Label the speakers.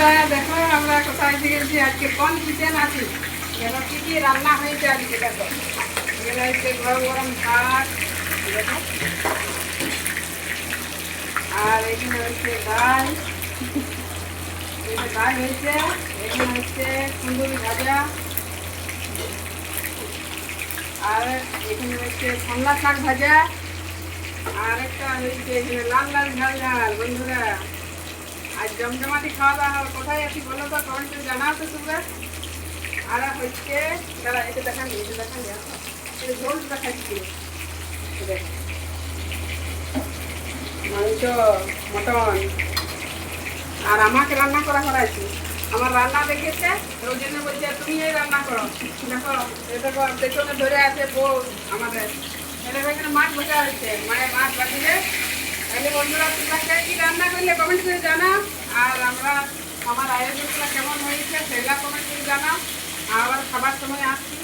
Speaker 1: বন্ধুরা দেখো আমরা কোথায় গেছি আজকে কোন কিচেন আছি যেন কি কি রান্না হয়েছে আজকে দেখো এখানে হচ্ছে গরম গরম ভাত দেখো আর এখানে হচ্ছে ডাল ডাল হয়েছে এখানে হচ্ছে কুন্দুরি ভাজা আর এখানে হচ্ছে ছোলা শাক ভাজা আর একটা হয়েছে এখানে লাল লাল ঝাল ঝাল বন্ধুরা আর জমজমাটি খাওয়া দাওয়া হবে কোথায় আছি বলো তো কমেন্টে জানাও তো তোমরা আর হচ্ছে দাঁড়া এটা দেখান ঝোল দেখাচ্ছি মাংস মটন আর আমাকে রান্না করা করাইছি আমার রান্না দেখেছে ওই জন্য বলছে তুমি এই রান্না করো দেখো এটা পেছনে ধরে আছে বউ আমাদের এটা এখানে মাছ ভাজা হয়েছে মায়ের মাছ ভাজিয়ে তাহলে বন্ধুরা তোমরা কে কি রান্না করলে কমেন্ট করে জানাও আর আমরা আমার আয়োজনটা কেমন হয়েছে সেগুলা কমেন্ট করে জানাও আবার খাবার সময় আসছি